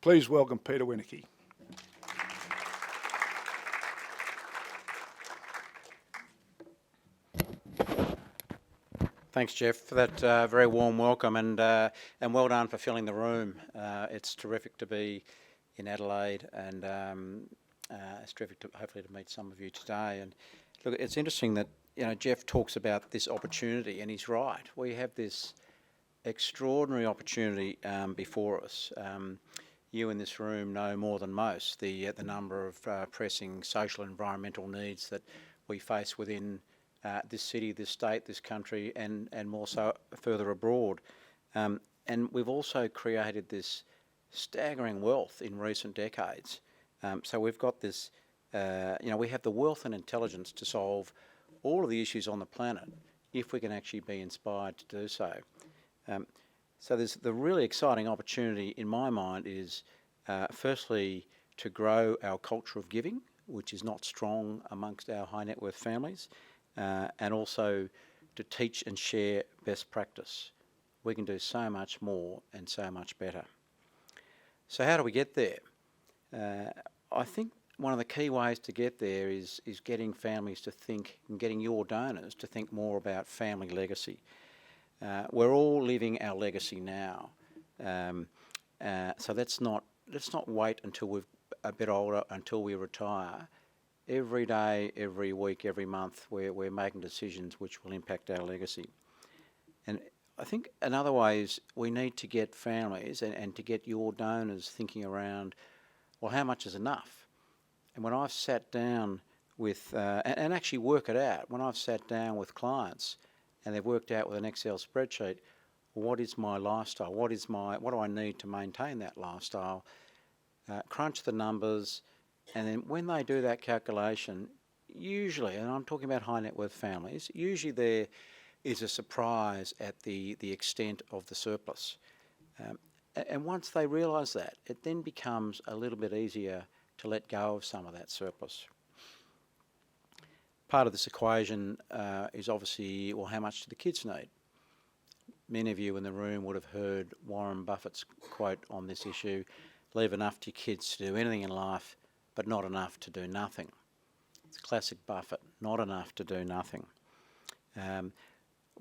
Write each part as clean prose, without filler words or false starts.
Please welcome Peter Winneke. Thanks, Jeff, for that very warm welcome, and well done for filling the room. It's terrific to be in Adelaide, and it's terrific to hopefully to meet some of you today. And look, it's interesting that Jeff talks about this opportunity, and he's right. We have this extraordinary opportunity before us. You in this room know more than most the number of pressing social and environmental needs that we face within this city, this state, this country, and more so further abroad. And we've also created this staggering wealth in recent decades. So we've got this, we have the wealth and intelligence to solve all of the issues on the planet if we can actually be inspired to do so. So there's the really exciting opportunity in my mind is firstly to grow our culture of giving, which is not strong amongst our high net worth families. And also to teach and share best practice. We can do so much more and so much better. So how do we get there? I think one of the key ways to get there is getting families to think and getting your donors to think more about family legacy. We're all living our legacy now. So let's not wait until we're a bit older, until we retire. Every day, every week, every month, we're making decisions which will impact our legacy. And I think another way is we need to get families and to get your donors thinking around, well, how much is enough? And when I've sat down with, and actually work it out, when I've sat down with clients and they've worked out with an Excel spreadsheet, what is my lifestyle? What do I need to maintain that lifestyle? Crunch the numbers. And then when they do that calculation, usually, and I'm talking about high net worth families, usually there is a surprise at the extent of the surplus. And once they realise that, it then becomes a little bit easier to let go of some of that surplus. Part of this equation is obviously, well, how much do the kids need? Many of you in the room would have heard Warren Buffett's quote on this issue, leave enough to your kids to do anything in life, but not enough to do nothing. It's classic Buffett, not enough to do nothing.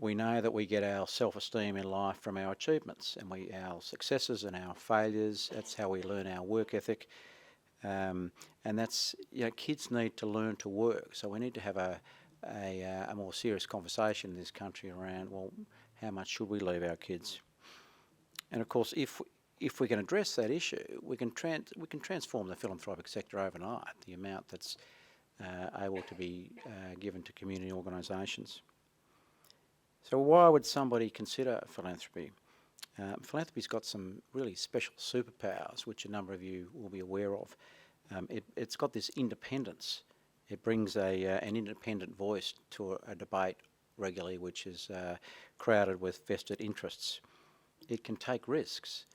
We know that we get our self-esteem in life from our achievements and our successes and our failures. That's how we learn our work ethic. And that's, kids need to learn to work. So we need to have a more serious conversation in this country around, well, how much should we leave our kids? And of course, if we can address that issue, we can transform the philanthropic sector overnight, the amount that's able to be given to community organisations. So why would somebody consider philanthropy? Philanthropy's got some really special superpowers, which a number of you will be aware of. It's got this independence. It brings an independent voice to a debate regularly, which is crowded with vested interests. It can take risks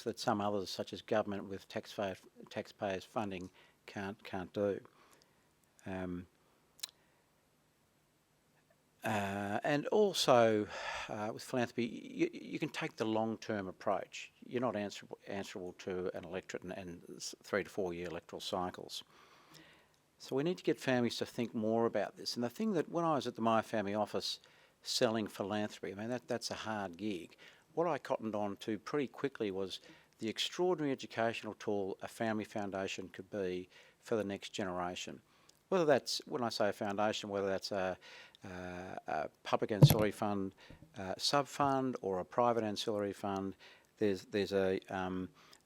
that some others, such as government with taxpayers funding, can't do. And also, with philanthropy, you can take the long-term approach. You're not answerable to an electorate and 3 to 4 year electoral cycles. So we need to get families to think more about this. And the thing that when I was at the Myer Family office selling philanthropy, I mean, that's a hard gig. What I cottoned on to pretty quickly was the extraordinary educational tool a family foundation could be for the next generation. Whether that's, when I say a foundation, whether that's a public ancillary fund, sub-fund, or a private ancillary fund, there's a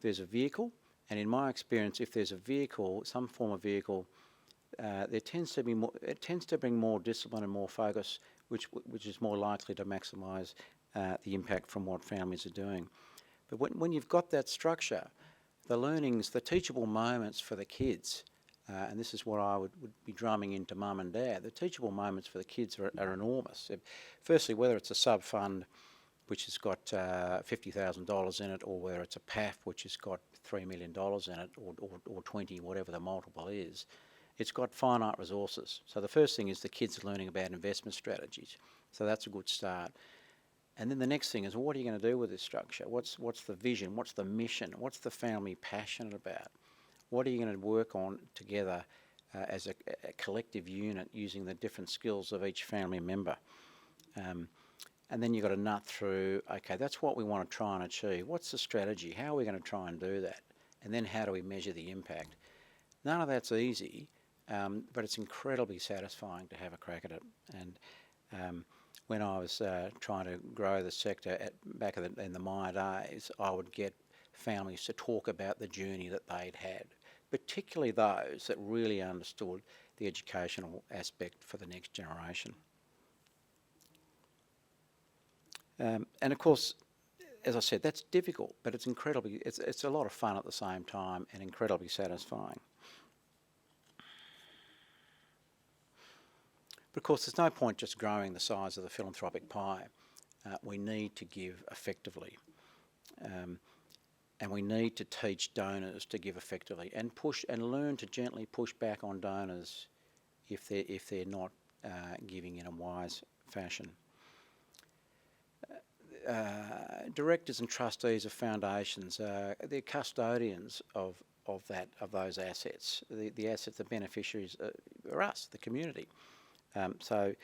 vehicle, and in my experience, if there's a vehicle, some form of vehicle, it tends to bring more discipline and more focus, which is more likely to maximise the impact from what families are doing. But when you've got that structure, the learnings, the teachable moments for the kids, and this is what I would be drumming into mum and dad, the teachable moments for the kids are enormous. Firstly, whether it's a sub-fund which has got $50,000 in it, or whether it's a PAF which has got $3 million in it, or 20, whatever the multiple is, it's got finite resources. So the first thing is the kids are learning about investment strategies. So that's a good start. And then the next thing is, what are you going to do with this structure? What's the vision? What's the mission? What's the family passionate about? What are you going to work on together as a collective unit using the different skills of each family member? And then you've got to nut through, okay, that's what we want to try and achieve. What's the strategy? How are we going to try and do that? And then how do we measure the impact? None of that's easy, but it's incredibly satisfying to have a crack at it. And when I was trying to grow the sector back in the Myer days, I would get families to talk about the journey that they'd had, particularly those that really understood the educational aspect for the next generation. And of course, as I said, that's difficult, but it's it's a lot of fun at the same time and incredibly satisfying. But of course, there's no point just growing the size of the philanthropic pie. We need to give effectively. And we need to teach donors to give effectively and learn to gently push back on donors if they're not giving in a wise fashion. Directors and trustees of foundations, they're custodians of those assets. The assets, the beneficiaries are us, the community. So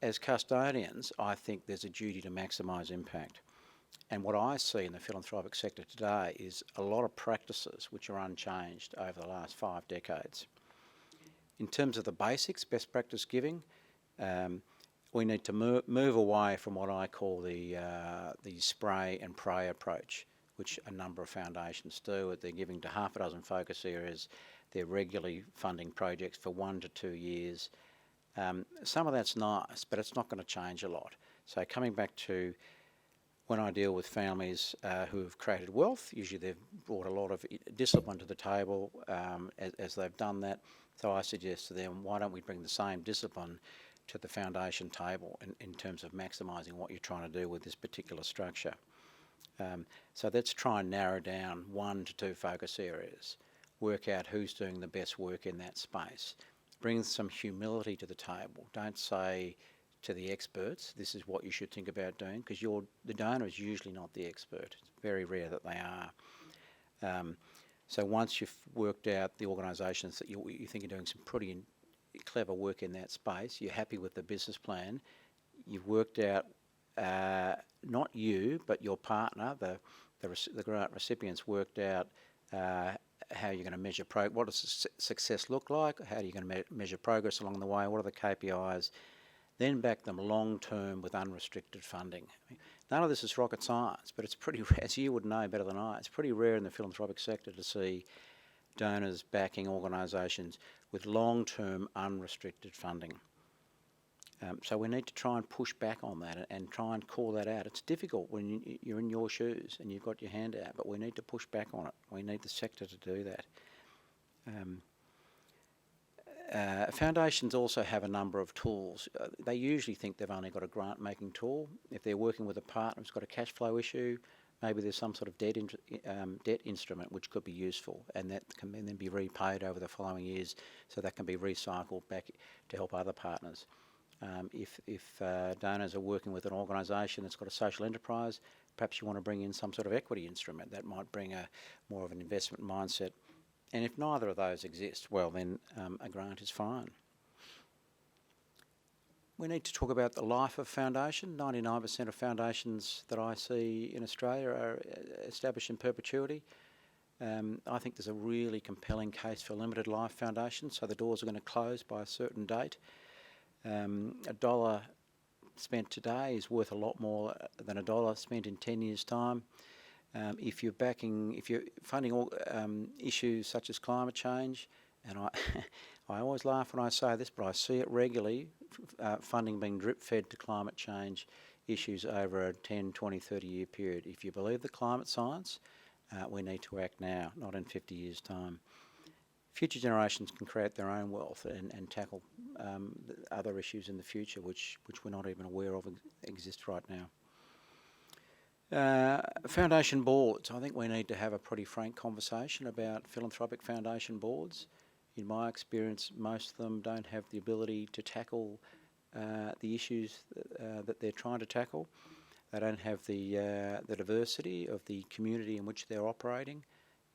as custodians, I think there's a duty to maximise impact. And what I see in the philanthropic sector today is a lot of practices which are unchanged over the last 5 decades. In terms of the basics, best practice giving, we need to move away from what I call the spray and pray approach, which a number of foundations do. They're giving to half a dozen focus areas. They're regularly funding projects for 1 to 2 years. Some of that's nice, but it's not going to change a lot. So coming back to when I deal with families who have created wealth, usually they've brought a lot of discipline to the table as they've done that. So I suggest to them, why don't we bring the same discipline to the foundation table in terms of maximising what you're trying to do with this particular structure. So let's try and narrow down 1 to 2 focus areas, work out who's doing the best work in that space, bring some humility to the table. Don't say to the experts, this is what you should think about doing, because the donor is usually not the expert. It's very rare that they are. So once you've worked out the organisations that you think are doing some pretty clever work in that space, you're happy with the business plan, you've worked out, not you, but your partner, the grant recipients worked out how you're going to measure what does success look like, how are you going to measure progress along the way, what are the KPIs, then back them long term with unrestricted funding. None of this is rocket science, but it's pretty, as you would know better than I, it's pretty rare in the philanthropic sector to see donors backing organisations with long-term unrestricted funding. So we need to try and push back on that and try and call that out. It's difficult when you're in your shoes and you've got your hand out, but we need to push back on it. We need the sector to do that. Foundations also have a number of tools. They usually think they've only got a grant-making tool. If they're working with a partner who's got a cash flow issue, maybe there's some sort of debt instrument which could be useful, and that can then be repaid over the following years, so that can be recycled back to help other partners. If donors are working with an organisation that's got a social enterprise, perhaps you want to bring in some sort of equity instrument that might bring more of an investment mindset. And if neither of those exist, well then a grant is fine. We need to talk about the life of foundation. 99% of foundations that I see in Australia are established in perpetuity. I think there's a really compelling case for limited life foundations, so the doors are going to close by a certain date. $1 spent today is worth a lot more than $1 spent in 10 years' time. If you're funding issues such as climate change, and I always laugh when I say this, but I see it regularly, funding being drip-fed to climate change issues over a 10, 20, 30-year period. If you believe the climate science, we need to act now, not in 50 years' time. Future generations can create their own wealth and tackle other issues in the future which we're not even aware of exist right now. Foundation boards. I think we need to have a pretty frank conversation about philanthropic foundation boards. In my experience, most of them don't have the ability to tackle the issues that they're trying to tackle. They don't have the diversity of the community in which they're operating,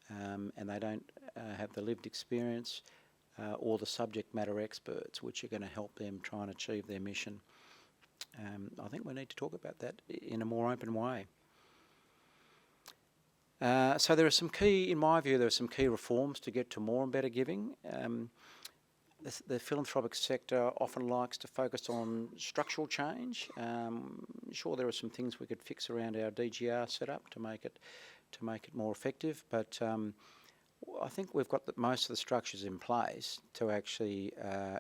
and they don't have the lived experience or the subject matter experts which are going to help them try and achieve their mission. I think we need to talk about that in a more open way. So there are some key, in my view, there are some key reforms to get to more and better giving. The philanthropic sector often likes to focus on structural change. Sure, there are some things we could fix around our DGR setup to make it more effective, but I think we've got most of the structures in place to actually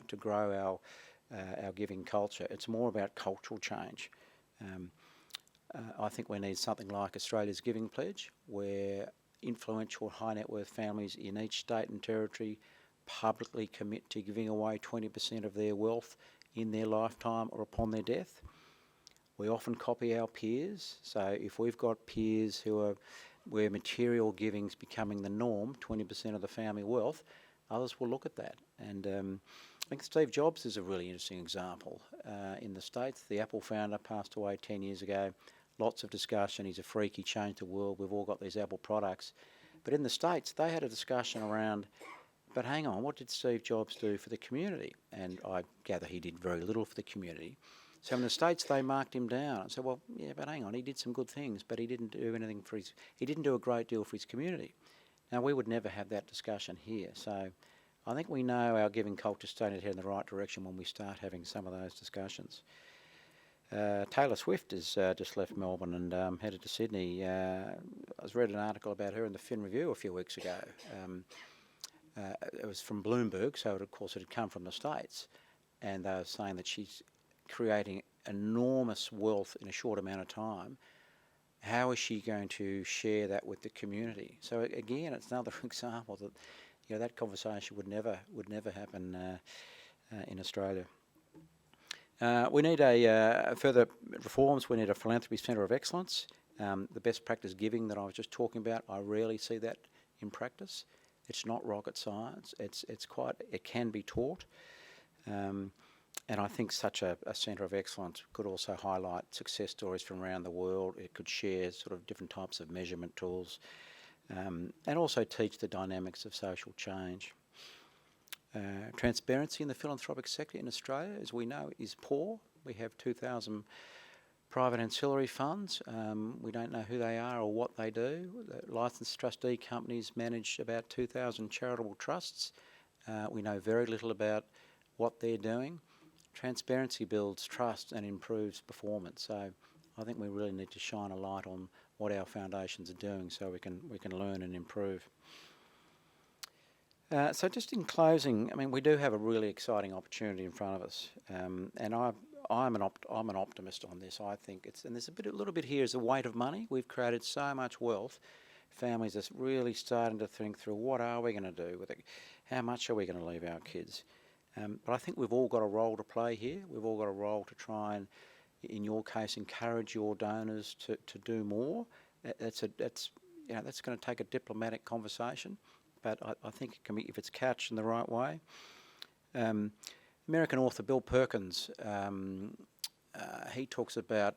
to grow our giving culture. It's more about cultural change. I think we need something like Australia's Giving Pledge, where influential high net worth families in each state and territory publicly commit to giving away 20% of their wealth in their lifetime or upon their death. We often copy our peers, so if we've got peers where material giving's becoming the norm, 20% of the family wealth, others will look at that. And I think Steve Jobs is a really interesting example. In the States, the Apple founder passed away 10 years ago. Lots of discussion. He's a freak. He changed the world. We've all got these Apple products. But in the States, they had a discussion around, but hang on, what did Steve Jobs do for the community? And I gather he did very little for the community. So in the States, they marked him down and said, well, yeah, but hang on, he did some good things, but he didn't do anything he didn't do a great deal for his community. Now, we would never have that discussion here. So I think we know our giving culture is starting to head in the right direction when we start having some of those discussions. Taylor Swift has just left Melbourne and headed to Sydney. I read an article about her in the Fin Review a few weeks ago. It was from Bloomberg, so of course it had come from the States, and they were saying that she's creating enormous wealth in a short amount of time. How is she going to share that with the community? So again, it's another example that that conversation would never happen in Australia. We need further reforms. We need a philanthropy centre of excellence. The best practice giving that I was just talking about, I rarely see that in practice. It's not rocket science. It can be taught. And I think such a centre of excellence could also highlight success stories from around the world. It could share sort of different types of measurement tools, and also teach the dynamics of social change. Transparency in the philanthropic sector in Australia, as we know, is poor. We have 2,000 private ancillary funds. We don't know who they are or what they do. The licensed trustee companies manage about 2,000 charitable trusts. We know very little about what they're doing. Transparency builds trust and improves performance. So I think we really need to shine a light on what our foundations are doing so we can learn and improve. So just in closing, I mean, we do have a really exciting opportunity in front of us, and I'm an optimist on this. I think and there's a little bit here is the weight of money. We've created so much wealth. Families are really starting to think through what are we going to do with it? How much are we going to leave our kids? But I think we've all got a role to play here. We've all got a role to try and, in your case, encourage your donors to do more. That's going to take a diplomatic conversation. But I think it can be, if it's couched in the right way. American author Bill Perkins, he talks about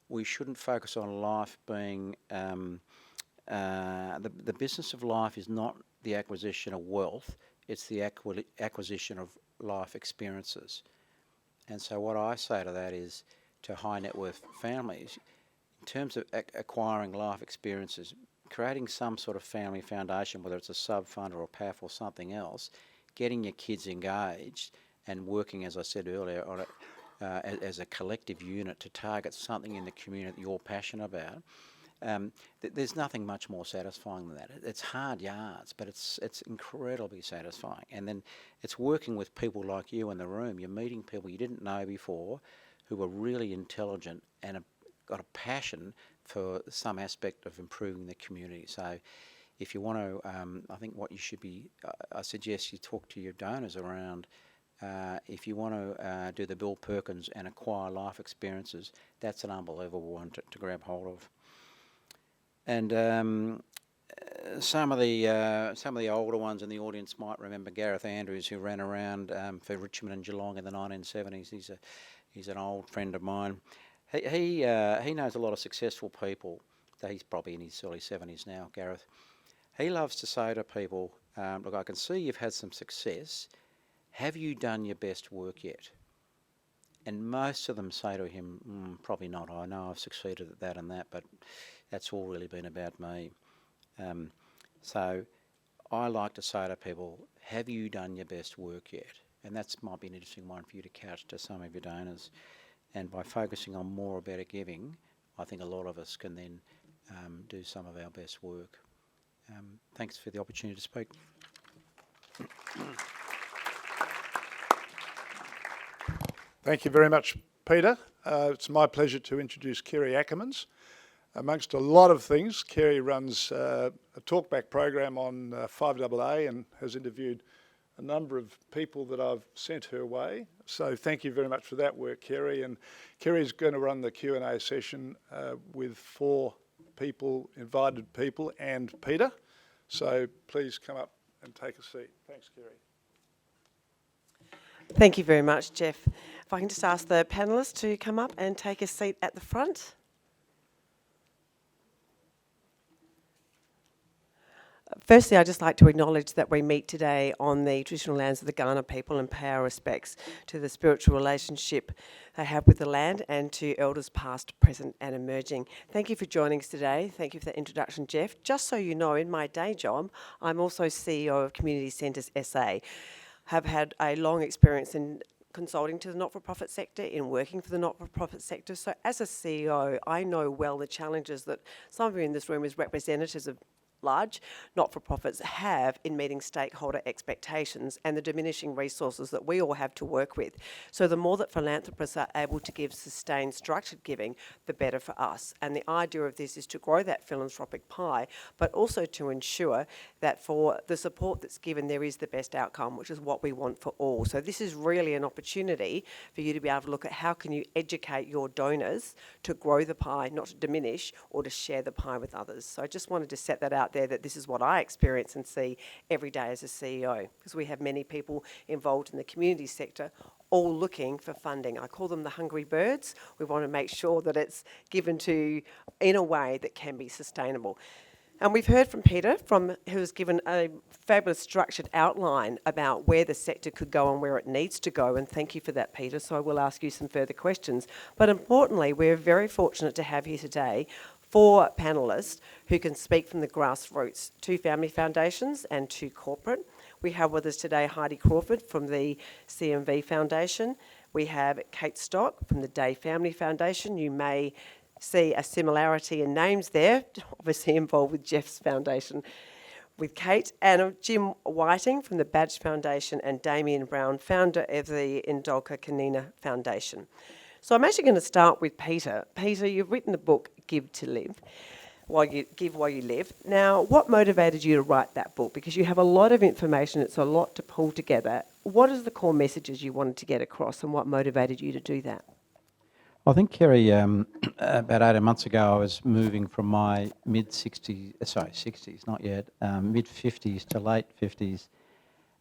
we shouldn't focus on life being the business of life is not the acquisition of wealth; it's the acquisition of life experiences. And so what I say to that is, to high net worth families, in terms of acquiring life experiences, creating some sort of family foundation, whether it's a sub-fund or a PAF or something else, getting your kids engaged and working, as I said earlier, on it as a collective unit to target something in the community that you're passionate about. There's nothing much more satisfying than that. It's hard yards, but it's incredibly satisfying. And then it's working with people like you in the room. You're meeting people you didn't know before who are really intelligent and have got a passion for some aspect of improving the community. So if you want to, I think what you should be, I suggest you talk to your donors around, if you want to do the Bill Perkins and acquire life experiences, that's an unbelievable one to grab hold of. And some of the older ones in the audience might remember Gareth Andrews, who ran around for Richmond and Geelong in the 1970s. He's an old friend of mine. He knows a lot of successful people. He's probably in his early 70s now, Gareth. He loves to say to people, look, I can see you've had some success. Have you done your best work yet? And most of them say to him, probably not. I know I've succeeded at that and that, but that's all really been about me. So I like to say to people, have you done your best work yet? And that might be an interesting one for you to couch to some of your donors. And by focusing on more or better giving, I think a lot of us can then do some of our best work. Thanks for the opportunity to speak. Thank you very much, Peter. It's my pleasure to introduce Kerry Ackermans. Amongst a lot of things, Kerry runs a talkback program on 5AA and has interviewed a number of people that I've sent her way. So thank you very much for that work, Kerry. And Kerry's going to run the Q&A session with 4 people, invited people, and Peter. So please come up and take a seat. Thanks, Kerry. Thank you very much, Jeff. If I can just ask the panellists to come up and take a seat at the front. Firstly, I'd just like to acknowledge that we meet today on the traditional lands of the Kaurna people and pay our respects to the spiritual relationship they have with the land and to elders past, present and emerging. Thank you for joining us today. Thank you for that introduction, Jeff. Just so you know, in my day job, I'm also CEO of Community Centres SA. Have had a long experience in consulting to the not-for-profit sector, in working for the not-for-profit sector. So as a CEO, I know well the challenges that some of you in this room as representatives of large not-for-profits have in meeting stakeholder expectations and the diminishing resources that we all have to work with. So the more that philanthropists are able to give sustained structured giving, the better for us. And the idea of this is to grow that philanthropic pie, but also to ensure that for the support that's given, there is the best outcome, which is what we want for all. So this is really an opportunity for you to be able to look at how can you educate your donors to grow the pie, not to diminish or to share the pie with others. So I just wanted to set that out there, that this is what I experience and see every day as a CEO, because we have many people involved in the community sector all looking for funding. I call them the hungry birds. We want to make sure that it's given to in a way that can be sustainable. And we've heard from Peter, who's given a fabulous structured outline about where the sector could go and where it needs to go. And thank you for that, Peter. So I will ask you some further questions. But importantly, we're very fortunate to have here today 4 panellists who can speak from the grassroots, 2 family foundations and 2 corporate. We have with us today Heidi Crawford from the CMV Foundation. We have Kate Stock from the Day Family Foundation. You may see a similarity in names there, obviously involved with Jeff's foundation with Kate, and Jim Whiting from the Badge Foundation and Damien Brown, founder of the Indolka Kanina Foundation. So I'm actually going to start with Peter. Peter, you've written the book Give to Live, Give While You Live. Now, what motivated you to write that book? Because you have a lot of information, it's a lot to pull together. What are the core messages you wanted to get across and what motivated you to do that? I think, Kerry, about 18 months ago, I was moving from my mid-60s, not yet, mid-50s to late 50s,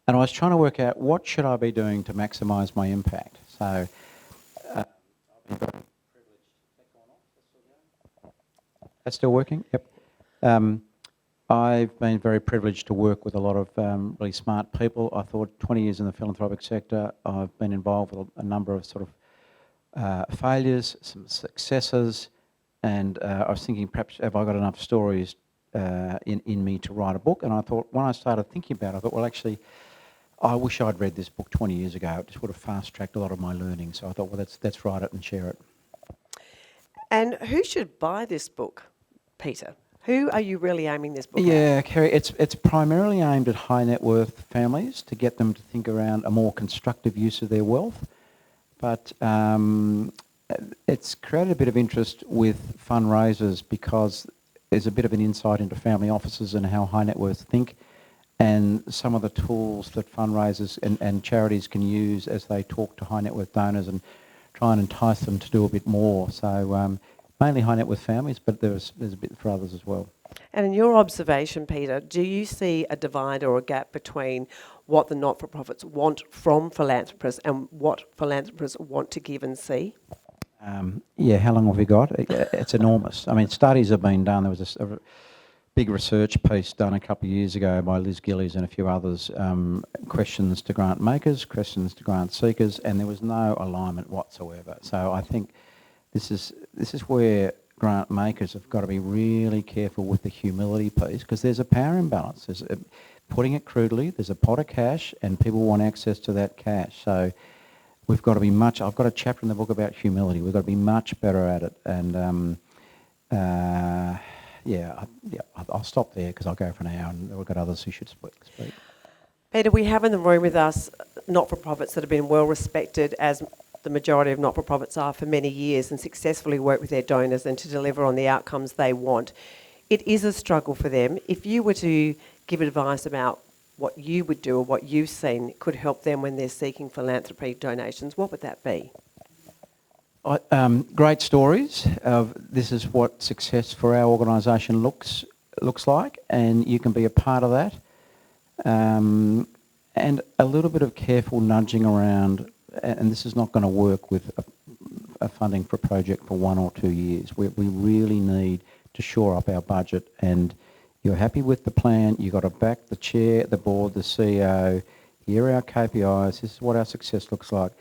and I was trying to work out what should I be doing to maximise my impact. So I've been very privileged. That's still working? Yep. I've been very privileged to work with a lot of really smart people. I thought 20 years in the philanthropic sector, I've been involved with a number of sort of failures, some successes, and I was thinking perhaps have I got enough stories in me to write a book? And I thought, when I started thinking about it, I thought, well, actually, I wish I'd read this book 20 years ago. It just would have fast-tracked a lot of my learning. So I thought, well, let's write it and share it. And who should buy this book, Peter? Who are you really aiming this book at? Yeah, Kerry, it's primarily aimed at high net worth families to get them to think around a more constructive use of their wealth. But it's created a bit of interest with fundraisers because there's a bit of an insight into family offices and how high net worth think, and some of the tools that fundraisers and charities can use as they talk to high net worth donors and try and entice them to do a bit more. So mainly high net worth families, but there's a bit for others as well. And in your observation, Peter, do you see a divide or a gap between what the not-for-profits want from philanthropists and what philanthropists want to give and see? Yeah, how long have we got? It's enormous. I mean, studies have been done. There was a big research piece done a couple of years ago by Liz Gillies and a few others, questions to grant makers, questions to grant seekers, and there was no alignment whatsoever. So I think this is where grant makers have got to be really careful with the humility piece, because there's a power imbalance. Putting it crudely, there's a pot of cash and people want access to that cash. So we've got to be I've got a chapter in the book about humility. We've got to be much better at it. And I'll stop there because I'll go for an hour and we've got others who should speak. Peter, we have in the room with us not-for-profits that have been well respected, as the majority of not-for-profits are, for many years, and successfully work with their donors and to deliver on the outcomes they want. It is a struggle for them. If you were to give advice about what you would do or what you've seen could help them when they're seeking philanthropy donations, what would that be? Great stories. This is what success for our organisation looks like, and you can be a part of that. And a little bit of careful nudging around, and this is not going to work with a funding for a project for 1 or 2 years. We really need to shore up our budget, and you're happy with the plan, you've got to back the chair, the board, the CEO, here are our KPIs, this is what our success looks like.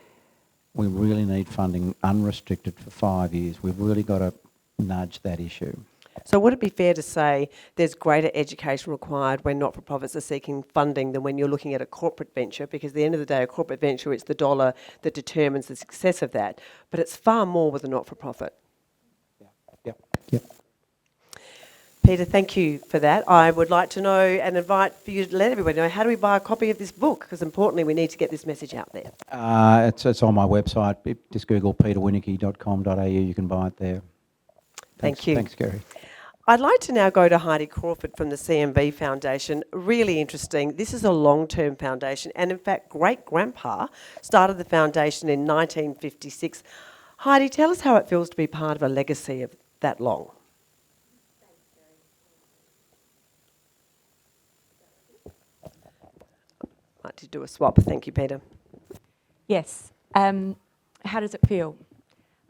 We really need funding unrestricted for 5 years. We've really got to nudge that issue. So would it be fair to say there's greater education required when not-for-profits are seeking funding than when you're looking at a corporate venture? Because at the end of the day, a corporate venture, it's the dollar that determines the success of that. But it's far more with a not-for-profit. Yep. Peter, thank you for that. I would like to know and invite for you to let everybody know, how do we buy a copy of this book? Because importantly, we need to get this message out there. It's on my website. Just Google peterwinneke.com.au. You can buy it there. Thank you. Thanks, Gary. I'd like to now go to Heidi Crawford from the CMV Foundation. Really interesting. This is a long-term foundation, and in fact, great-grandpa started the foundation in 1956. Heidi, tell us how it feels to be part of a legacy of that long. I'd like to do a swap. Thank you, Peter. Yes. How does it feel?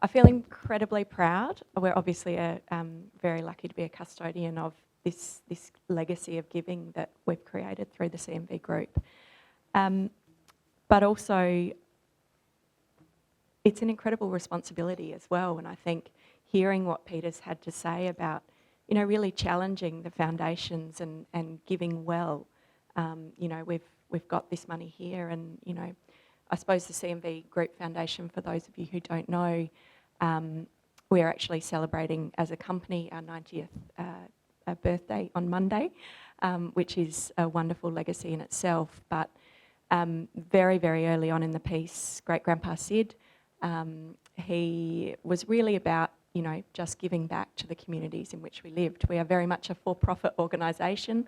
I feel incredibly proud. We're obviously very lucky to be a custodian of this legacy of giving that we've created through the CMV group. But also, it's an incredible responsibility as well. And I think hearing what Peter's had to say about, really challenging the foundations and giving well, we've got this money here, and I suppose the CMV Group Foundation, for those of you who don't know, we're actually celebrating as a company our 90th birthday on Monday, which is a wonderful legacy in itself. But very, very early on in the piece, Great-Grandpa Sid, he was really about, just giving back to the communities in which we lived. We are very much a for-profit organisation,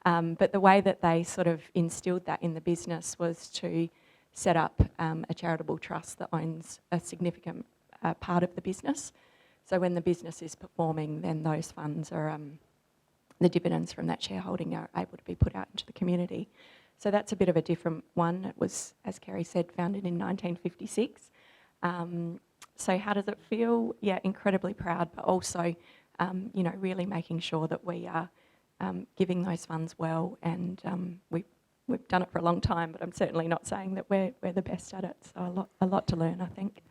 but the way that they sort of instilled that in the business was to set up a charitable trust that owns a significant part of the business. So when the business is performing, then those funds are, the dividends from that shareholding are able to be put out into the community. So that's a bit of a different one. It was, as Kerry said, founded in 1956. So how does it feel? Yeah, incredibly proud, but also, really making sure that we are giving those funds well, and we've done it for a long time, but I'm certainly not saying that we're the best at it. So a lot to learn, I think.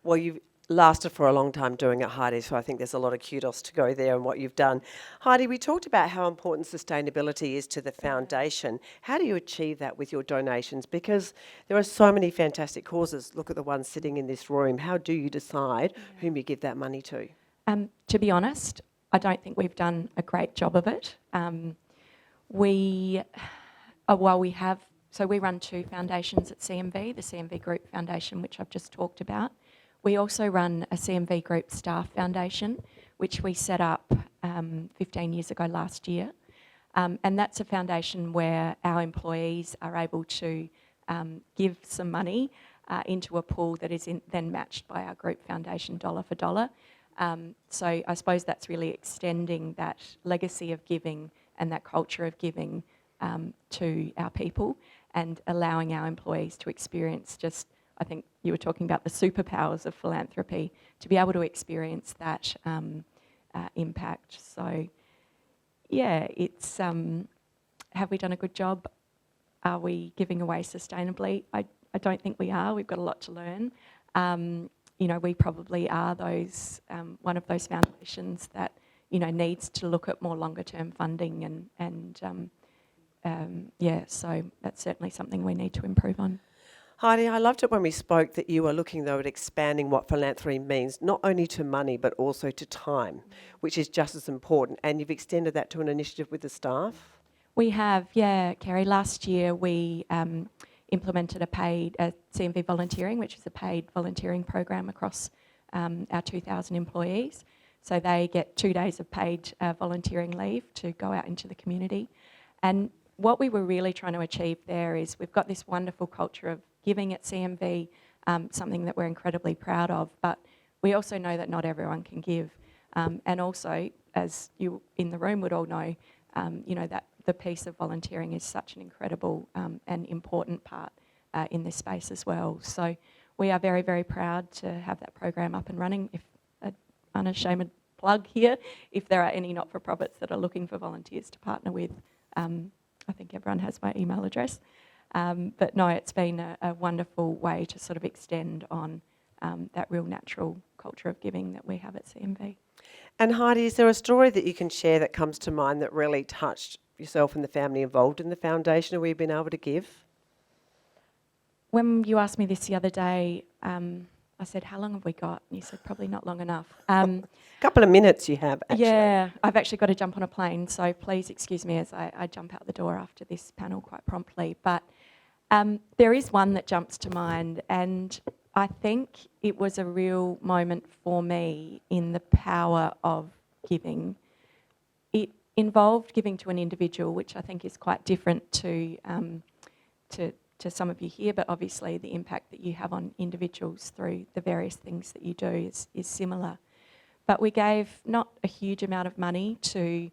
Well, you've lasted for a long time doing it, Heidi, so I think there's a lot of kudos to go there and what you've done. Heidi, we talked about how important sustainability is to the foundation. How do you achieve that with your donations? Because there are so many fantastic causes. Look at the ones sitting in this room. How do you decide whom you give that money to? To be honest, I don't think we've done a great job of it. We run two foundations at CMV, the CMV Group Foundation, which I've just talked about. We also run a CMV Group Staff Foundation, which we set up 15 years ago last year. And that's a foundation where our employees are able to give some money into a pool that is then matched by our group foundation dollar for dollar. So I suppose that's really extending that legacy of giving and that culture of giving to our people, and allowing our employees to experience just I think you were talking about the superpowers of philanthropy, to be able to experience that impact. So, yeah, it's have we done a good job? Are we giving away sustainably? I don't think we are. We've got a lot to learn. We probably are those one of those foundations that needs to look at more longer term funding and so that's certainly something we need to improve on. Heidi, I loved it when we spoke that you were looking, though, at expanding what philanthropy means, not only to money, but also to time, which is just as important. And you've extended that to an initiative with the staff? We have, yeah, Kerry. Last year we implemented a paid CMV volunteering, which is a paid volunteering program across our 2,000 employees. So they get 2 days of paid volunteering leave to go out into the community. And what we were really trying to achieve there is we've got this wonderful culture of giving at CMV, something that we're incredibly proud of, but we also know that not everyone can give. And also, as you in the room would all know, that the piece of volunteering is such an incredible and important part in this space as well. So we are very, very proud to have that program up and running. If unashamed plug here, if there are any not-for-profits that are looking for volunteers to partner with, I think everyone has my email address. But no, it's been a wonderful way to sort of extend on that real natural culture of giving that we have at CMV. And Heidi, is there a story that you can share that comes to mind that really touched yourself and the family involved in the foundation, or we've been able to give? When you asked me this the other day, I said, how long have we got? And you said, probably not long enough. A couple of minutes you have, actually. Yeah, I've actually got to jump on a plane, so please excuse me as I jump out the door after this panel quite promptly. But there is one that jumps to mind, and I think it was a real moment for me in the power of giving. It involved giving to an individual, which I think is quite different to some of you here, but obviously the impact that you have on individuals through the various things that you do is similar. But we gave not a huge amount of money to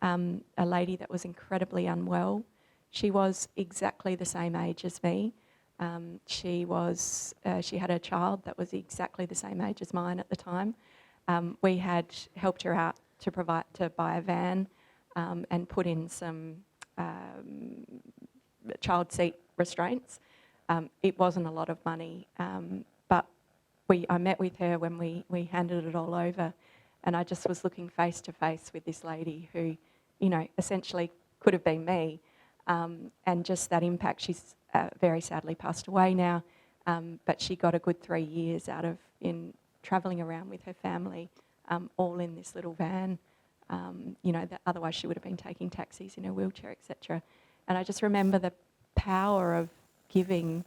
a lady that was incredibly unwell. She was exactly the same age as me. She had a child that was exactly the same age as mine at the time. We had helped her out to buy a van and put in some child seat restraints. It wasn't a lot of money, but I met with her when we handed it all over, and I just was looking face to face with this lady who, essentially could have been me, and just that impact. She's very sadly passed away now, but she got a good 3 years out of travelling around with her family, all in this little van. That otherwise she would have been taking taxis in her wheelchair, etc. And I just remember the power of giving,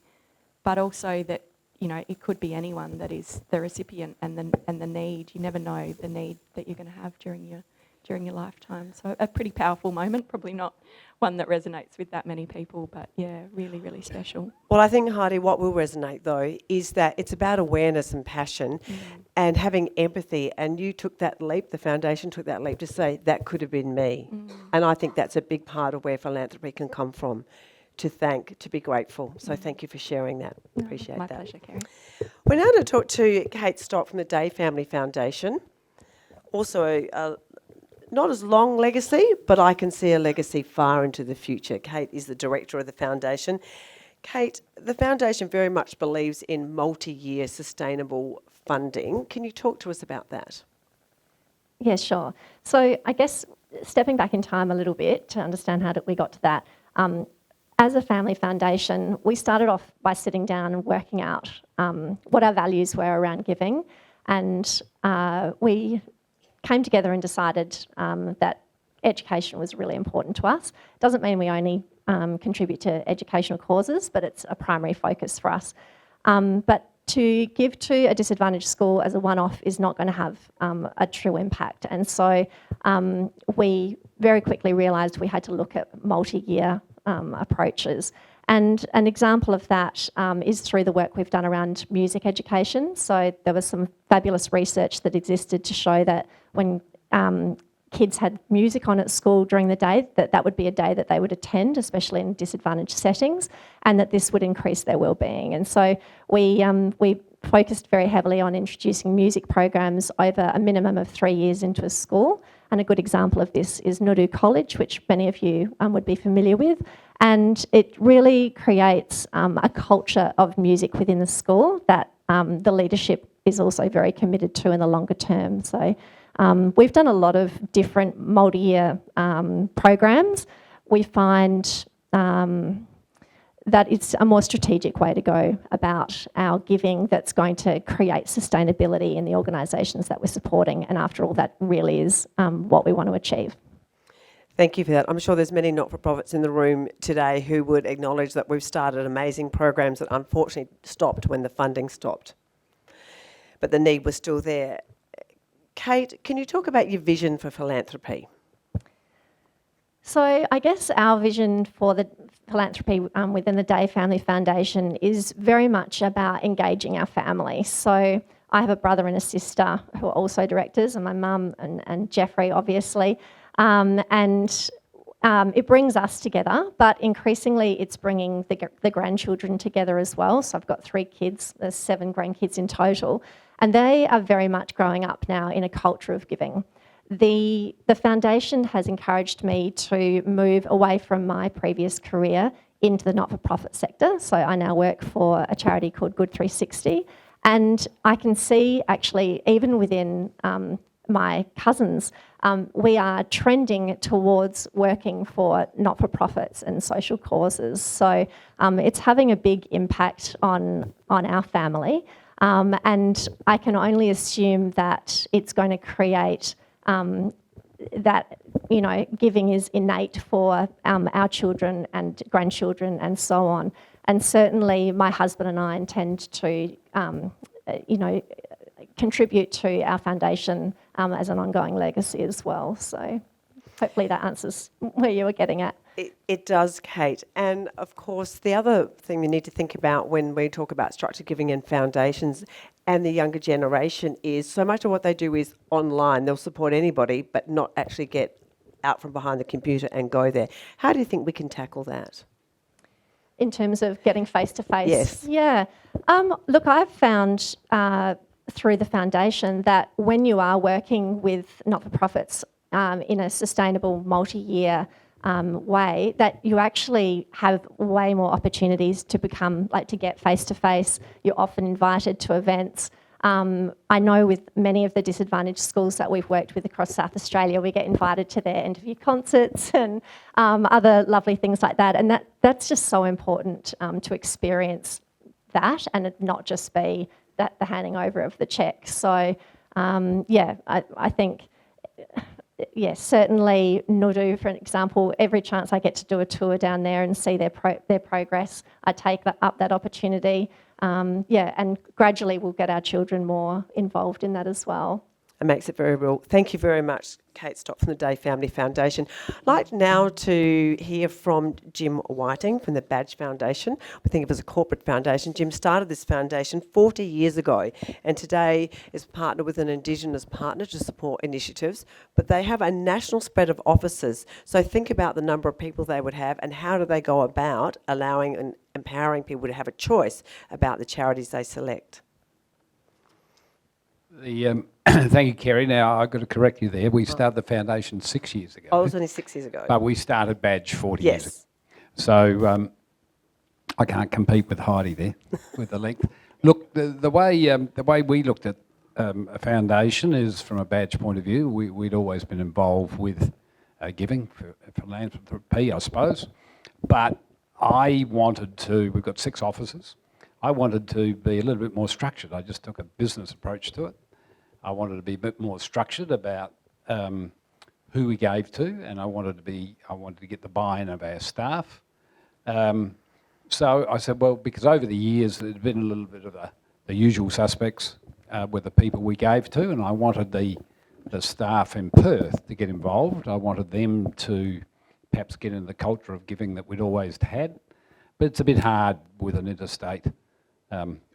but also that it could be anyone that is the recipient and the need. You never know the need that you're going to have during your lifetime. So a pretty powerful moment, probably not one that resonates with that many people, but yeah, really, really special. Well, I think, Heidi, what will resonate though is that it's about awareness and passion and having empathy, and you took that leap, the foundation took that leap to say that could have been me. And I think that's a big part of where philanthropy can come from. To be grateful. So thank you for sharing that. Appreciate that. My pleasure, Kerry. We're now going to talk to Kate Stock from the Day Family Foundation. Also, not as long legacy, but I can see a legacy far into the future. Kate is the director of the foundation. Kate, the foundation very much believes in multi-year sustainable funding. Can you talk to us about that? Yeah, sure. So I guess stepping back in time a little bit to understand how we got to that, as a family foundation, we started off by sitting down and working out what our values were around giving, and we came together and decided that education was really important to us. Doesn't mean we only contribute to educational causes, but it's a primary focus for us. But to give to a disadvantaged school as a one-off is not going to have a true impact, and so we very quickly realised we had to look at multi-year approaches. And an example of that is through the work we've done around music education. So there was some fabulous research that existed to show that when kids had music on at school during the day, that would be a day that they would attend, especially in disadvantaged settings, and that this would increase their wellbeing. And so we focused very heavily on introducing music programs over a minimum of 3 years into a school. And a good example of this is Nuru College, which many of you would be familiar with. And it really creates a culture of music within the school that the leadership is also very committed to in the longer term. So we've done a lot of different multi-year programs. We find that it's a more strategic way to go about our giving that's going to create sustainability in the organisations that we're supporting. And after all, that really is what we want to achieve. Thank you for that. I'm sure there's many not-for-profits in the room today who would acknowledge that we've started amazing programs that unfortunately stopped when the funding stopped. But the need was still there. Kate, can you talk about your vision for philanthropy? So I guess our vision for the philanthropy within the Day Family Foundation is very much about engaging our family. So I have a brother and a sister who are also directors, and my mum and Jeffrey, obviously. It brings us together, but increasingly it's bringing the grandchildren together as well. So I've got 3 kids, there's 7 grandkids in total, and they are very much growing up now in a culture of giving. The foundation has encouraged me to move away from my previous career into the not-for-profit sector. So I now work for a charity called Good 360, and I can see actually even within my cousins, we are trending towards working for not-for-profits and social causes. So it's having a big impact on our family, and I can only assume that it's going to create that, you know, giving is innate for our children and grandchildren and so on. And certainly my husband and I intend to, contribute to our foundation as an ongoing legacy as well. So hopefully that answers where you were getting at. It does, Kate. And of course, the other thing we need to think about when we talk about structured giving and foundations and the younger generation is so much of what they do is online. They'll support anybody, but not actually get out from behind the computer and go there. How do you think we can tackle that? In terms of getting face-to-face? Yes. Yeah. Look, I've found through the foundation that when you are working with not-for-profits in a sustainable multi-year way, that you actually have way more opportunities to to get face-to-face. You're often invited to events. I know with many of the disadvantaged schools that we've worked with across South Australia, we get invited to their end-of-year concerts and other lovely things like that. And that's just so important to experience that and it not just be the handing over of the cheque. So, I think... Yes, certainly Nuru, for example, every chance I get to do a tour down there and see their progress, I take up that opportunity. And gradually we'll get our children more involved in that as well. It makes it very real. Thank you very much, Kate Stott from the Day Family Foundation. I'd like now to hear from Jim Whiting from the Badge Foundation. We think of it as a corporate foundation. Jim started this foundation 40 years ago and today is partnered with an Indigenous partner to support initiatives, but they have a national spread of offices. So think about the number of people they would have and how do they go about allowing and empowering people to have a choice about the charities they select. Thank you, Kerry. Now, I've got to correct you there. We started the foundation 6 years ago. Oh, it was only 6 years ago. But we started Badge 40 Yes. years ago. So I can't compete with Heidi there with the length. Look, the way we looked at a foundation is from a Badge point of view. We'd always been involved with giving, for philanthropy, I suppose. But I wanted to, we've got 6 offices. I wanted to be a little bit more structured. I just took a business approach to it. I wanted to be a bit more structured about who we gave to, and I wanted to get the buy-in of our staff. So I said, well, because over the years there's been a little bit of the usual suspects with the people we gave to, and I wanted the staff in Perth to get involved. I wanted them to perhaps get into the culture of giving that we'd always had, but it's a bit hard with an interstate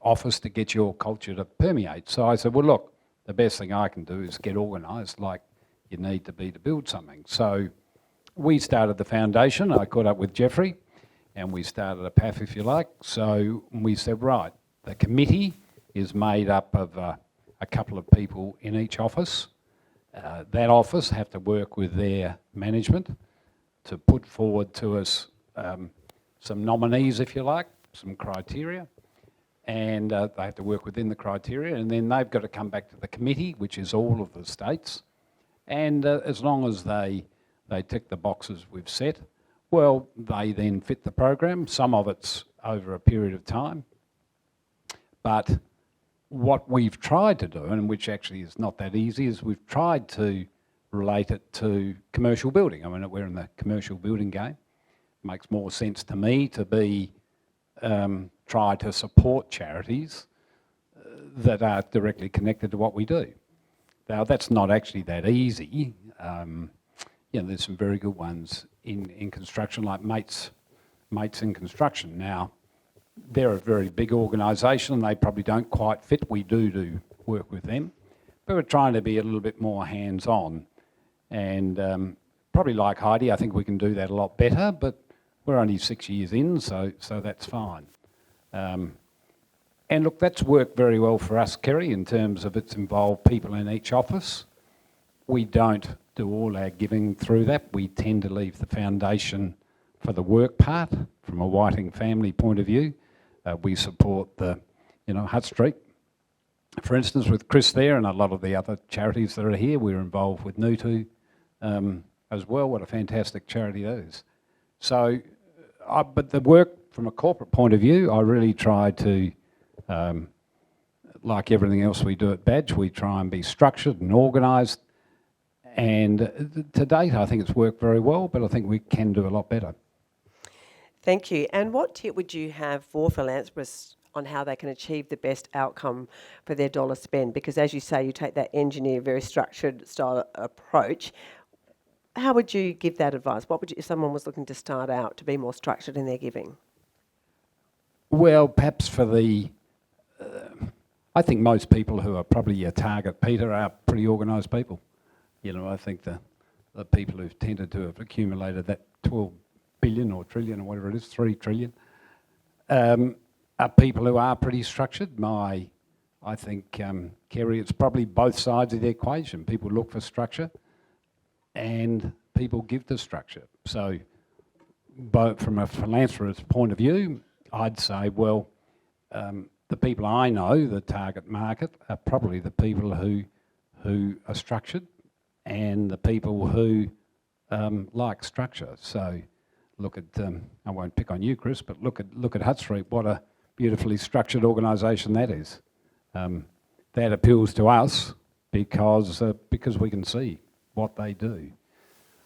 office to get your culture to permeate. So I said, well, look, the best thing I can do is get organised like you need to be to build something. So we started the foundation. I caught up with Jeffrey and we started a PAF, if you like. So we said, right, the committee is made up of a couple of people in each office. That office have to work with their management to put forward to us some nominees, if you like, some criteria. And they have to work within the criteria, and then they've got to come back to the committee, which is all of the states. And as long as they tick the boxes we've set, well, they then fit the program. Some of it's over a period of time. But what we've tried to do, and which actually is not that easy, is we've tried to relate it to commercial building. I mean, we're in the commercial building game. It makes more sense to me to be try to support charities that are directly connected to what we do. Now, that's not actually that easy. There's some very good ones in construction, like Mates in Construction. Now, they're a very big organisation. They probably don't quite fit. We do work with them. But we're trying to be a little bit more hands-on. And probably like Heidi, I think we can do that a lot better, but we're only 6 years in, so that's fine. And look, that's worked very well for us, Kerry, in terms of it's involved people in each office. We don't do all our giving through that. We tend to leave the foundation for the work part from a Whiting family point of view. We support the, Hutt Street. For instance, with Chris there and a lot of the other charities that are here, we're involved with Nutu as well. What a fantastic charity that is. So, but the work from a corporate point of view, I really try to, like everything else we do at Badge, we try and be structured and organised. And to date, I think it's worked very well, but I think we can do a lot better. Thank you. And what tip would you have for philanthropists on how they can achieve the best outcome for their dollar spend? Because as you say, you take that engineer, very structured style approach. How would you give that advice? What would you, if someone was looking to start out to be more structured in their giving? Well, perhaps for the, I think most people who are probably your target, Peter, are pretty organised people. I think the people who've tended to have accumulated that 12 billion or trillion or whatever it is, 3 trillion, are people who are pretty structured. I think, Kerry, it's probably both sides of the equation. People look for structure and people give to structure. So, but from a philanthropist's point of view, I'd say, well, the people I know, the target market, are probably the people who are structured and the people who like structure. So look at, I won't pick on you, Chris, but look at Hutt Street. What a beautifully structured organisation that is. That appeals to us because we can see what they do.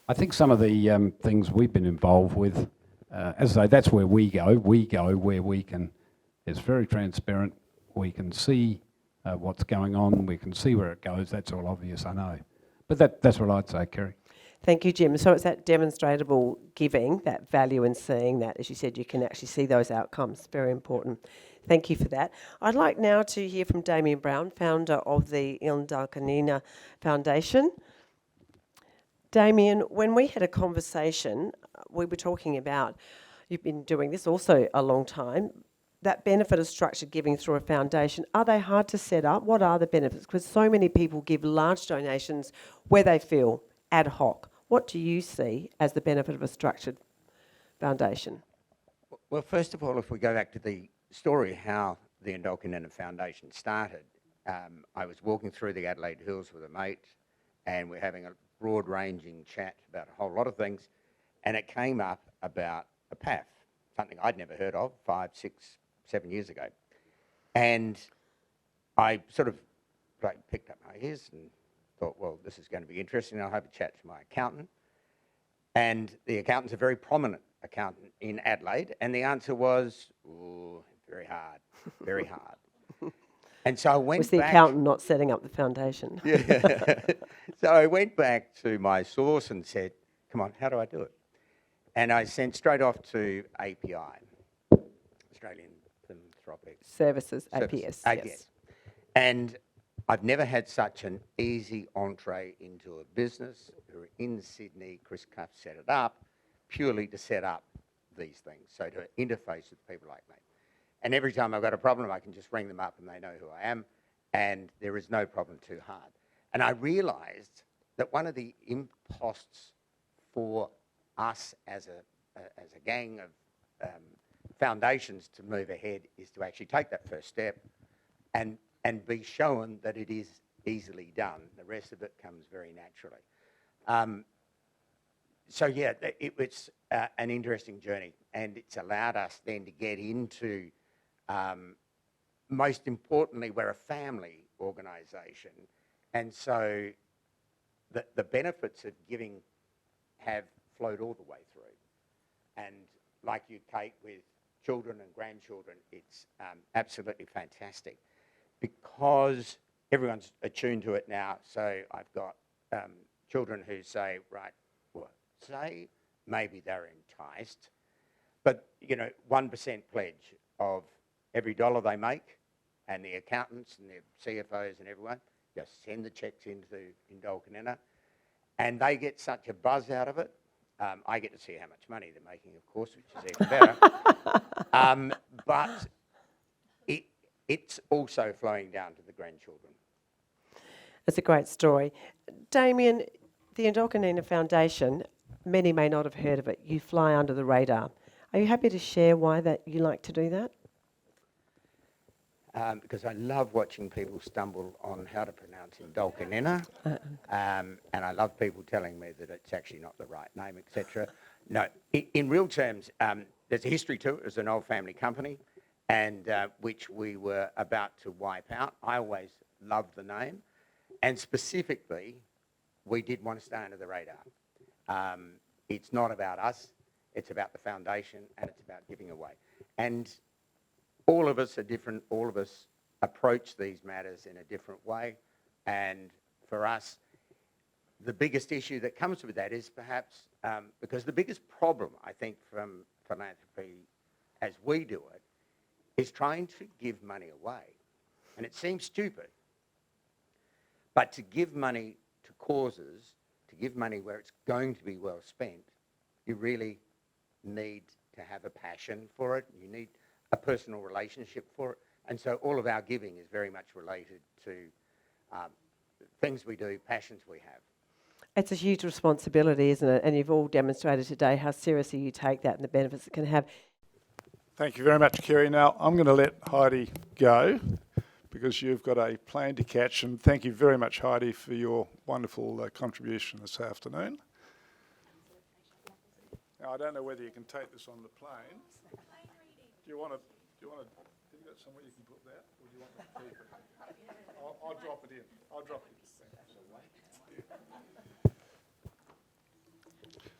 I think some of the things we've been involved with, as I say, that's where we go. We go where we can. It's very transparent. We can see what's going on. We can see where it goes. That's all obvious, I know. But that's what I'd say, Kerry. Thank you, Jim. So it's that demonstrable giving, that value in seeing that, as you said, you can actually see those outcomes. Very important. Thank you for that. I'd like now to hear from Damien Brown, founder of the Myer Foundation. Damien, when we had a conversation, we were talking about, you've been doing this also a long time, that benefit of structured giving through a foundation. Are they hard to set up? What are the benefits? Because so many people give large donations where they feel ad hoc. What do you see as the benefit of a structured foundation? Well, first of all, if we go back to the story how the Ndolkinena Foundation started, I was walking through the Adelaide Hills with a mate and we're having a broad-ranging chat about a whole lot of things, and it came up about a PAF, something I'd never heard of 5, 6, 7 years ago. And I sort of picked up my ears and thought, well, this is going to be interesting. I'll have a chat to my accountant. And the accountant's a very prominent accountant in Adelaide, and the answer was, ooh, very hard, very hard. And so I went Was the accountant not setting up the foundation? Yeah. So I went back to my source and said, come on, how do I do it? And I sent straight off to API, Australian Philanthropic Services, APS. APS. Yes. And I've never had such an easy entree into a business. We're in Sydney. Chris Cuff set it up purely to set up these things, so to interface with people like me. And every time I've got a problem, I can just ring them up and they know who I am, and there is no problem too hard. And I realised that one of the imposts for us as a gang of foundations to move ahead is to actually take that first step and be shown that it is easily done. The rest of it comes very naturally. So yeah, it was an interesting journey, and it's allowed us then to get into, most importantly, we're a family organisation, and so the benefits of giving have flowed all the way through. And like you, Kate, with children and grandchildren, it's absolutely fantastic because everyone's attuned to it now. So I've got children who say, right, well, say maybe they're enticed, but 1% pledge of every dollar they make, and the accountants and their CFOs and everyone just send the checks into Indulkinena, and they get such a buzz out of it. I get to see how much money they're making, of course, which is even better. But it's also flowing down to the grandchildren. It's a great story. Damien, the Indulkinena Foundation, many may not have heard of it. You fly under the radar. Are you happy to share why that you like to do that? Because I love watching people stumble on how to pronounce Indulkinena, and I love people telling me that it's actually not the right name, etc. No, in real terms, there's a history to it. It's an old family company, and which we were about to wipe out. I always loved the name, and specifically, we did want to stay under the radar. It's not about us, it's about the foundation, and it's about giving away. And all of us are different, all of us approach these matters in a different way, and for us, the biggest issue that comes with that is perhaps, because the biggest problem, I think, from philanthropy as we do it, is trying to give money away. And it seems stupid, but to give money to causes, to give money where it's going to be well spent, you really need to have a passion for it. You need a personal relationship for it. And so all of our giving is very much related to things we do, passions we have. It's a huge responsibility, isn't it? And you've all demonstrated today how seriously you take that and the benefits it can have. Thank you very much, Kerry. Now, I'm going to let Heidi go because you've got a plane to catch, and thank you very much, Heidi, for your wonderful contribution this afternoon. Now, I don't know whether you can take this on the plane. Do you want to, have you got somewhere you can put that, or do you want me to keep it? I'll drop it in. I'll drop it in.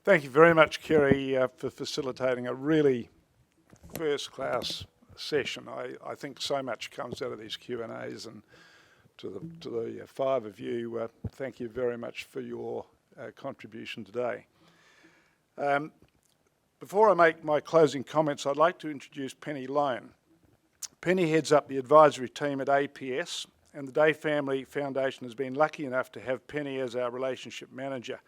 Thank you very much, Kerry, for facilitating a really first-class session. I think so much comes out of these Q&As, and to the five of you, thank you very much for your contribution today. Before I make my closing comments, I'd like to introduce Penny Lone. Penny heads up the advisory team at APS, and the Day Family Foundation has been lucky enough to have Penny as our relationship manager.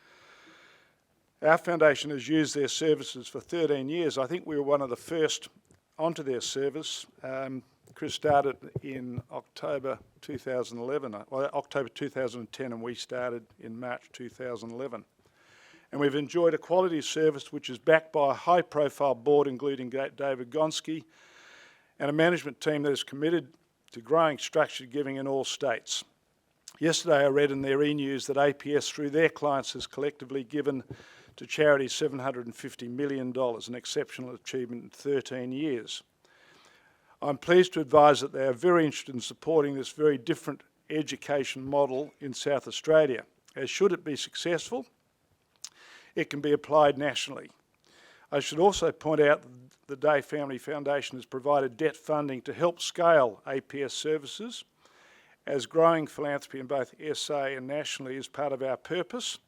Our foundation has used their services for 13 years. I think we were one of the first onto their service. Chris started in October 2011, October 2010, and we started in March 2011. And we've enjoyed a quality service which is backed by a high-profile board, including David Gonski, and a management team that is committed to growing structured giving in all states. Yesterday I read in their e-news that APS, through their clients, has collectively given to charity $750 million, an exceptional achievement in 13 years. I'm pleased to advise that they are very interested in supporting this very different education model in South Australia. As should it be successful, it can be applied nationally. I should also point out that the Day Family Foundation has provided debt funding to help scale APS services, as growing philanthropy in both SA and nationally is part of our purpose.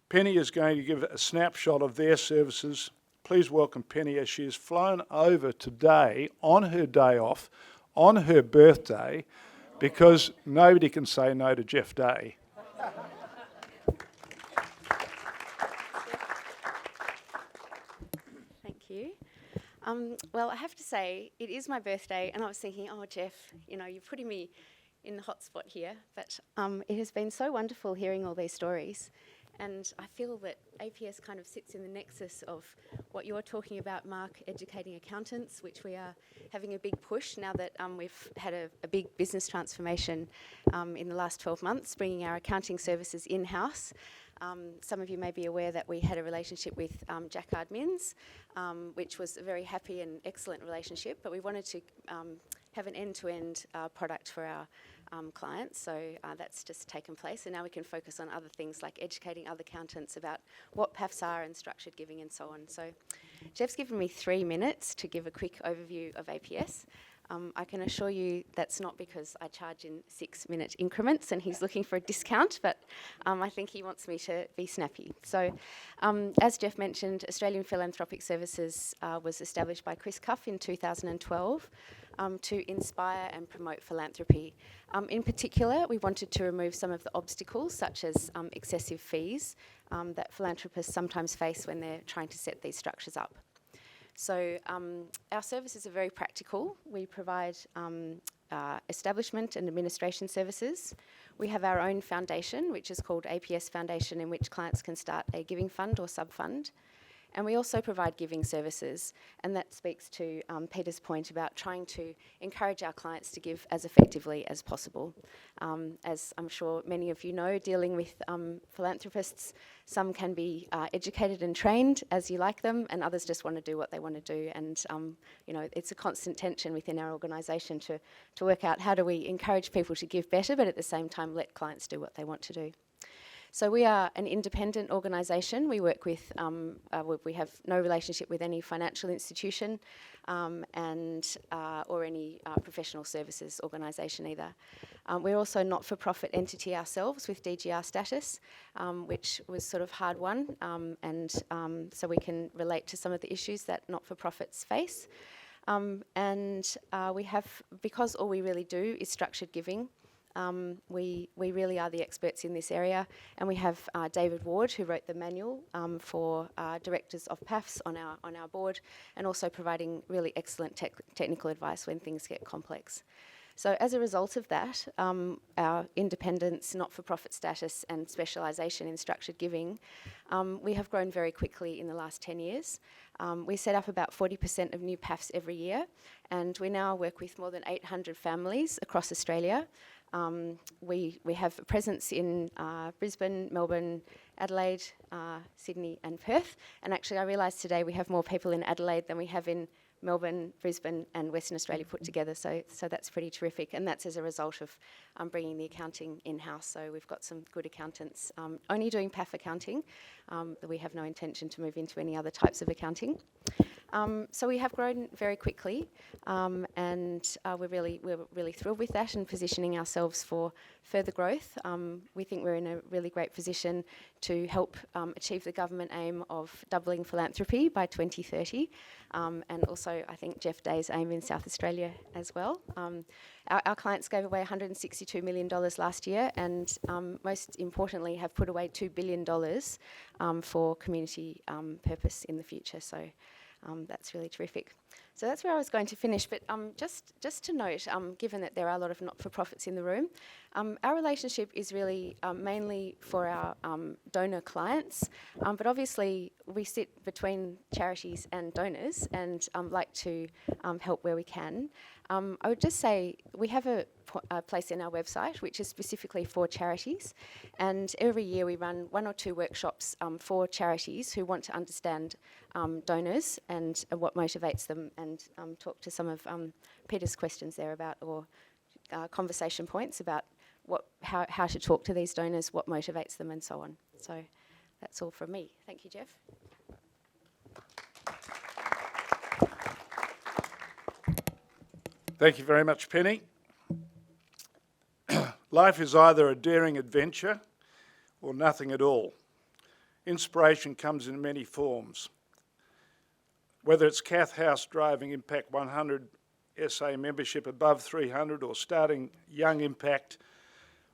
Penny is going to give a snapshot of their services. Please welcome Penny as she has flown over today on her day off, on her birthday, because nobody can say no to Jeff Day. Thank you. Well, I have to say, it is my birthday, and I was thinking, oh, Jeff, you know, you're putting me in the hot spot here, but it has been so wonderful hearing all these stories, and I feel that APS kind of sits in the nexus of what you're talking about, Mark, educating accountants, which we are having a big push now that we've had a big business transformation in the last 12 months, bringing our accounting services in-house. Some of you may be aware that we had a relationship with Jacquard Minns, which was a very happy and excellent relationship, but we wanted to have an end-to-end product for our clients, so that's just taken place, and now we can focus on other things like educating other accountants about what PAFs are and structured giving and so on. So Jeff's given me 3 minutes to give a quick overview of APS. I can assure you that's not because I charge in 6-minute increments and he's looking for a discount, but I think he wants me to be snappy. So as Jeff mentioned, Australian Philanthropic Services was established by Chris Cuff in 2012 to inspire and promote philanthropy. In particular, we wanted to remove some of the obstacles such as excessive fees that philanthropists sometimes face when they're trying to set these structures up. So our services are very practical. We provide establishment and administration services. We have our own foundation, which is called APS Foundation, in which clients can start a giving fund or sub-fund. And we also provide giving services, and that speaks to Peter's point about trying to encourage our clients to give as effectively as possible. As I'm sure many of you know, dealing with philanthropists, some can be educated and trained as you like them, and others just want to do what they want to do. And you know, it's a constant tension within our organisation to work out how do we encourage people to give better, but at the same time let clients do what they want to do. So we are an independent organisation. We work with, we have no relationship with any financial institution or any professional services organisation either. We're also a not-for-profit entity ourselves with DGR status, which was sort of hard won, so we can relate to some of the issues that not-for-profits face. We have, because all we really do is structured giving, we really are the experts in this area, and we have David Ward, who wrote the manual for directors of PAFs on our board, and also providing really excellent technical advice when things get complex. So as a result of that, our independence, not-for-profit status and specialisation in structured giving, we have grown very quickly in the last 10 years. We set up about 40% of new PAFs every year, and we now work with more than 800 families across Australia. We have a presence in Brisbane, Melbourne, Adelaide, Sydney and Perth, and actually I realised today we have more people in Adelaide than we have in Melbourne, Brisbane and Western Australia put together, so that's pretty terrific, and that's as a result of bringing the accounting in-house. So we've got some good accountants only doing PAF accounting. We have no intention to move into any other types of accounting. So we have grown very quickly, and we're really thrilled with that and positioning ourselves for further growth. We think we're in a really great position to help achieve the government aim of doubling philanthropy by 2030, and also I think Jeff Day's aim in South Australia as well. Our clients gave away $162 million last year, and most importantly have put away $2 billion for community purpose in the future. So that's really terrific. So that's where I was going to finish, but just to note, given that there are a lot of not-for-profits in the room, our relationship is really mainly for our donor clients, but obviously we sit between charities and donors and like to help where we can. I would just say we have a place in our website which is specifically for charities, and every year we run 1 or 2 workshops for charities who want to understand donors and what motivates them, and talk to some of Peter's questions there about, or conversation points about how to talk to these donors, what motivates them and so on. So that's all from me. Thank you, Jeff. Thank you very much, Penny. Life is either a daring adventure or nothing at all. Inspiration comes in many forms. Whether it's Kath House driving Impact 100 SA membership above 300, or starting Young Impact,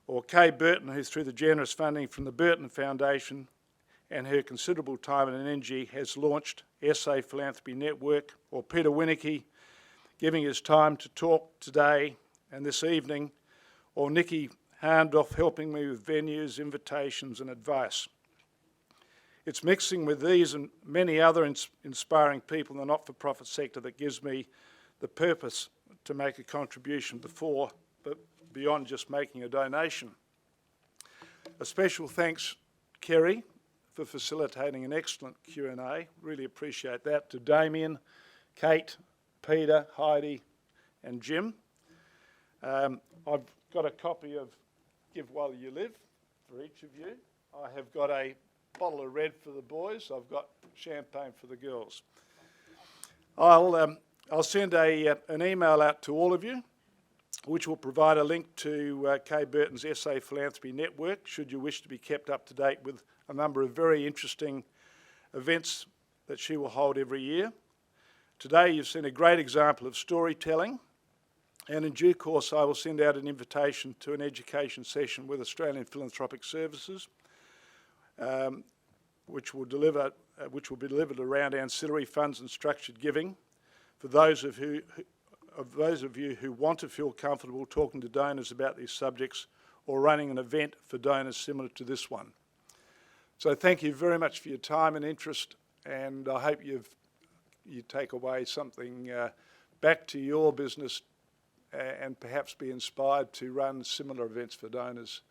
or Kay Burton, who through the generous funding from the Burton Foundation and her considerable time and energy has launched SA Philanthropy Network, or Peter Winneke, giving his time to talk today and this evening, or Nikki Harndorf helping me with venues, invitations and advice. It's mixing with these and many other inspiring people in the not-for-profit sector that gives me the purpose to make a contribution but beyond just making a donation. A special thanks, Kerry, for facilitating an excellent Q&A. Really appreciate that. To Damien, Kate, Peter, Heidi and Jim. I've got a copy of Give While You Live for each of you. I have got a bottle of red for the boys. I've got champagne for the girls. I'll send an email out to all of you, which will provide a link to Kay Burton's SA Philanthropy Network, should you wish to be kept up to date with a number of very interesting events that she will hold every year. Today you've seen a great example of storytelling, and in due course I will send out an invitation to an education session with Australian Philanthropic Services, which will be delivered around ancillary funds and structured giving for those of you who want to feel comfortable talking to donors about these subjects, or running an event for donors similar to this one. So thank you very much for your time and interest, and I hope you take away something back to your business and perhaps be inspired to run similar events for donors